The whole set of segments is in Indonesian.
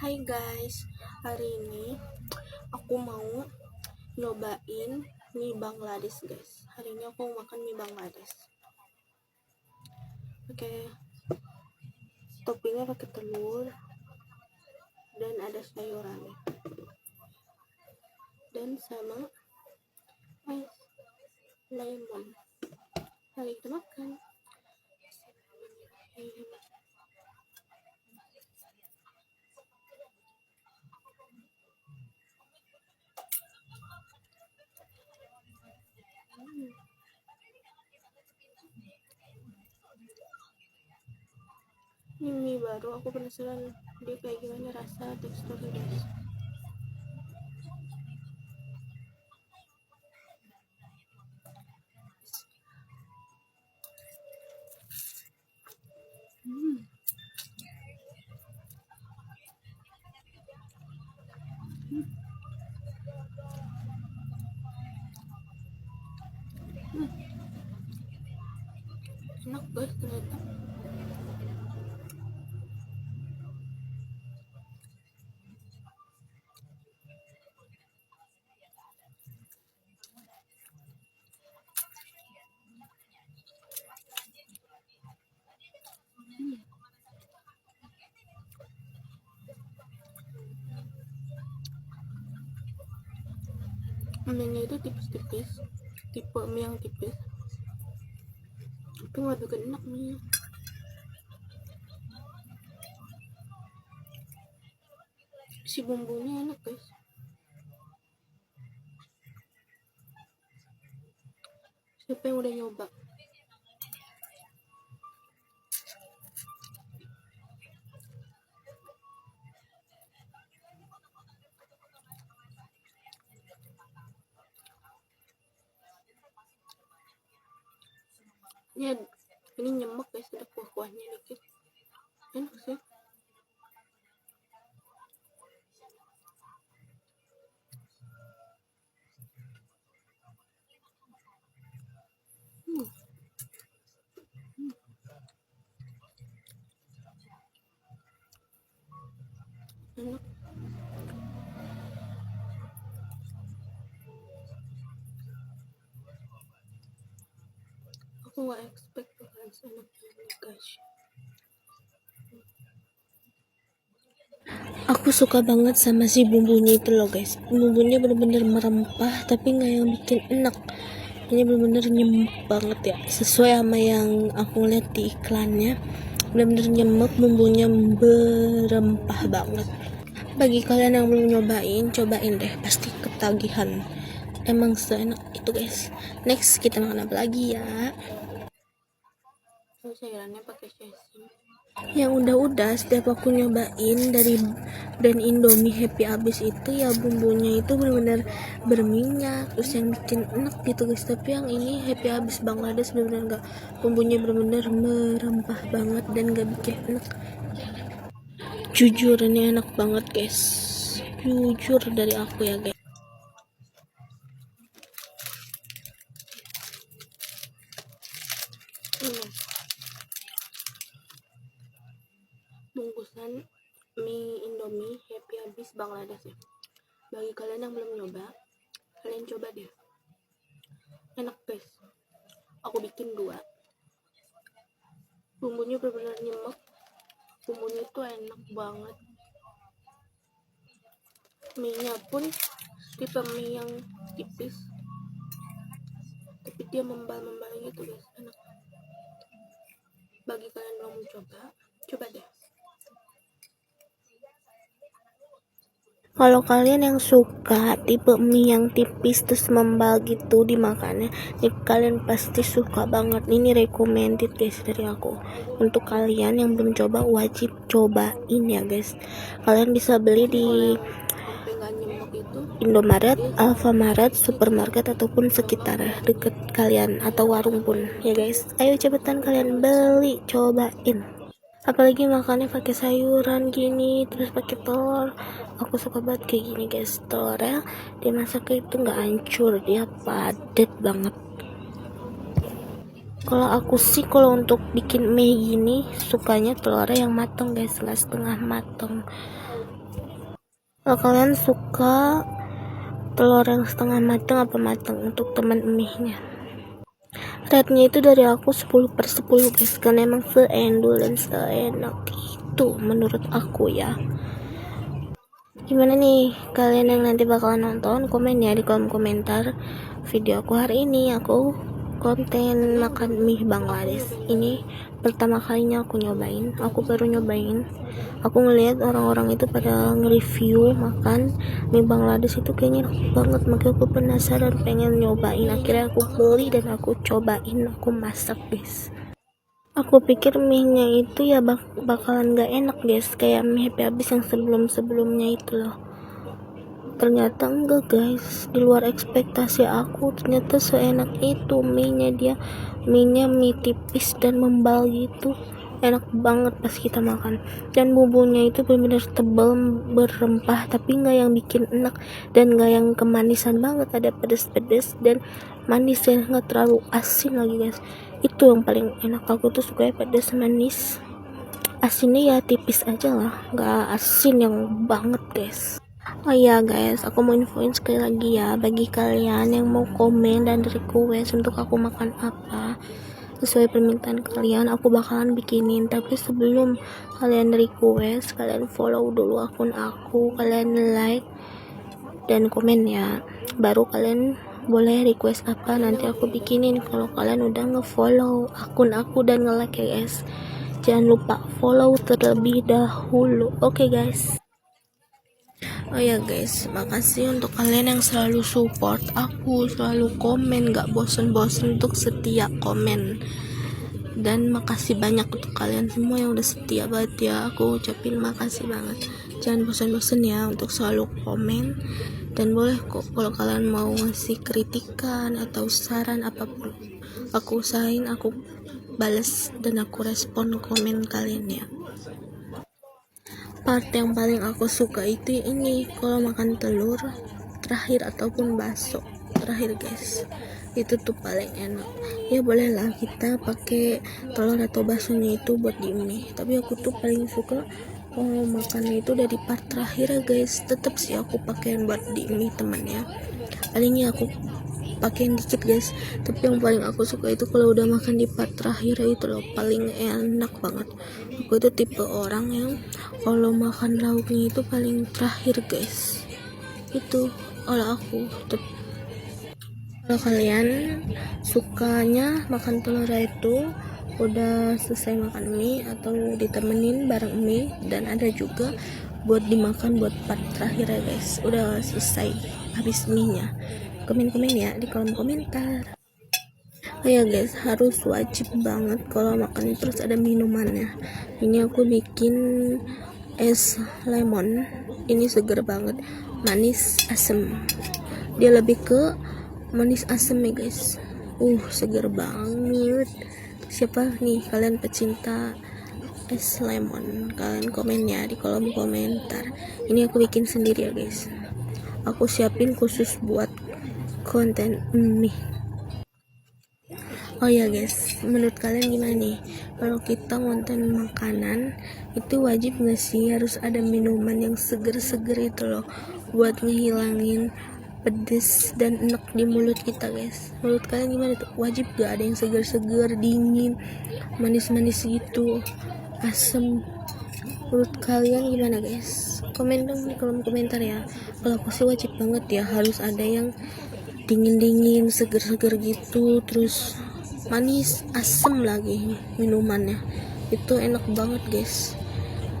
Hai guys, hari ini aku mau nyobain mie Bangladesh guys. Hari ini aku mau makan mie Bangladesh. Oke, toppingnya pakai telur dan ada sayurannya dan sama es lemon. Mari kita makan. Ini mie baru, aku penasaran dia kayak gimana rasa teksturnya guys. Enak guys ternyata. Mie itu tipis-tipis, tipe mie yang tipis, tapi nggak bikin enak mie. Si bumbunya enak guys. Siapa yang udah nyoba? Ya, ini nyemek guys, ada kuah-kuahnya dikit. Enak sih. Enak. Aku nggak expect bakalan seenak ini guys. Aku suka banget sama si bumbunya itu loh guys. Bumbunya bener-bener merempah tapi nggak yang bikin enak. Ini bener-bener nyemek banget ya. Sesuai sama yang aku lihat di iklannya. Bener-bener nyemek, bumbunya berempah banget. Bagi kalian yang belum nyobain, cobain deh, pasti ketagihan. Emang seenak itu guys. Next kita makan apa lagi ya? Cairannya pakai sesame. Yang udah setiap aku nyobain dari brand Indomie Happy Abis itu ya bumbunya itu benar-benar berminyak, terus yang bikin enak gitu guys. Tapi yang ini Happy Abis Bangladesh benar-benar enggak, bumbunya benar-benar merempah banget dan enggak bikin enak. Jujur ini enak banget guys, jujur dari aku ya guys. Bungkusan mie Indomie Happy Abis Bangladesh ya. Bagi kalian yang belum nyoba, kalian coba deh. Enak guys. Aku bikin 2. Bumbunya benar-benar nyemek. Bumbunya tuh enak banget. Mie-nya pun tipe mie yang tipis. Tapi dia membal-membal gitu guys. Enak. Bagi kalian yang mau coba deh. Kalau kalian yang suka tipe mie yang tipis terus membal gitu dimakannya, kalian pasti suka banget. Ini recommended guys dari aku. Untuk kalian yang belum coba, wajib cobain ya guys. Kalian bisa beli di Indomaret, Alfamaret, supermarket ataupun sekitar deket kalian atau warung pun ya guys. Ayo cepetan kalian beli, cobain. Apalagi makannya pakai sayuran gini terus pakai telur. Aku suka banget kayak gini guys. Telurnya dimasak itu nggak hancur, dia padat banget. Kalau aku sih kalau untuk bikin mie gini sukanya telurnya yang matang guys, nggak setengah matang. Kalau kalian suka telur yang setengah matang apa matang untuk teman mie nya, rate-nya itu dari aku 10/10 guys, karena emang seendul dan seenak itu menurut aku ya. Gimana nih kalian yang nanti bakalan nonton, komen ya di kolom komentar video aku hari ini. Aku konten makan mie Bangladesh ini pertama kalinya aku nyobain, aku baru nyobain. Aku ngelihat orang-orang itu pada nge-review makan mie Bangladesh itu kayaknya enak banget, makanya aku penasaran pengen nyobain. Akhirnya aku beli dan aku cobain, aku masak guys. Aku pikir mie nya itu ya bakalan gak enak guys, kayak mie happy habis yang sebelum-sebelumnya itu loh. Ternyata enggak guys, di luar ekspektasi aku, ternyata seenak itu mie nya. Mie tipis dan membal gitu, enak banget pas kita makan. Dan bumbunya itu benar-benar tebal berempah, tapi nggak yang bikin enak dan nggak yang kemanisan banget, ada pedes-pedes dan manis ya, nggak terlalu asin lagi guys. Itu yang paling enak, aku tuh suka pedas manis. Asinnya ya tipis aja lah, nggak asin yang banget guys. Oh iya guys, aku mau infoin sekali lagi ya, bagi kalian yang mau komen dan request untuk aku makan apa sesuai permintaan kalian, aku bakalan bikinin. Tapi sebelum kalian request, kalian follow dulu akun aku, kalian like dan komen ya, baru kalian boleh request apa nanti aku bikinin. Kalau kalian udah nge-follow akun aku dan nge-like ya guys, jangan lupa follow terlebih dahulu. Oke guys. Oh ya guys, makasih untuk kalian yang selalu support aku, selalu komen, gak bosen-bosen untuk setiap komen. Dan makasih banyak untuk kalian semua yang udah setia banget ya, aku ucapin makasih banget. Jangan bosan-bosan ya untuk selalu komen. Dan boleh kok kalau kalian mau ngasih kritikan atau saran apapun, aku usahain aku bales dan aku respon komen kalian ya. Part yang paling aku suka itu ini, kalau makan telur terakhir ataupun bakso terakhir guys, itu tuh paling enak. Ya bolehlah kita pakai telur atau baksonya itu buat di mie, tapi aku tuh paling suka kalau makan itu dari part terakhir ya guys. Tetap sih aku pakein buat di mie temannya, palingnya aku pakein dikit guys, tapi yang paling aku suka itu kalau udah makan di part terakhir itu loh, paling enak banget. Aku itu tipe orang yang kalau makan lauknya itu paling terakhir guys, itu kalau aku. Kalau kalian sukanya makan telur itu udah selesai makan mie atau ditemenin bareng mie, dan ada juga buat dimakan buat part terakhir ya guys, udah selesai habis mie nya, komen-komen ya di kolom komentar. Oh ya guys, harus wajib banget kalau makan itu terus ada minumannya. Ini aku bikin es lemon, ini seger banget, manis asem, dia lebih ke manis asem ya guys. Seger banget. Siapa nih kalian pecinta es lemon, kalian komen ya di kolom komentar. Ini aku bikin sendiri ya guys, aku siapin khusus buat konten mie. Oh ya guys, menurut kalian gimana nih kalau kita konten makanan itu wajib gak sih harus ada minuman yang seger-seger itu loh, buat ngehilangin pedes dan enak di mulut kita guys. Menurut kalian gimana tuh, wajib gak ada yang seger-seger, dingin, manis-manis gitu, asem? Menurut kalian gimana guys, komen dong di kolom komentar ya. Kalau aku sih wajib banget ya, harus ada yang dingin-dingin, seger-seger gitu, terus manis asem lagi minumannya, itu enak banget guys.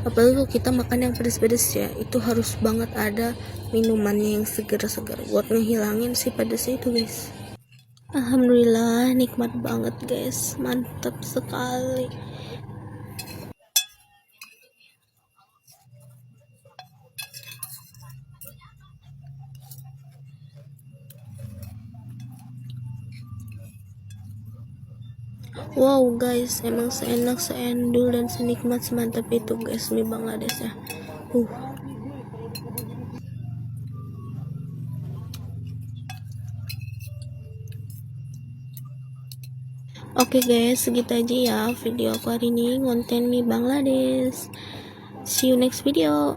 Apalagi kalau kita makan yang pedas-pedas ya, itu harus banget ada minumannya yang seger-seger buat ngehilangin si pedasnya itu guys. Alhamdulillah nikmat banget guys, mantap sekali. Wow guys, emang seenak, seendul, dan senikmat, semantap itu guys mie Bangladesh ya. Oke guys, segitu aja ya video aku hari ini, konten di Bangladesh. See you next video.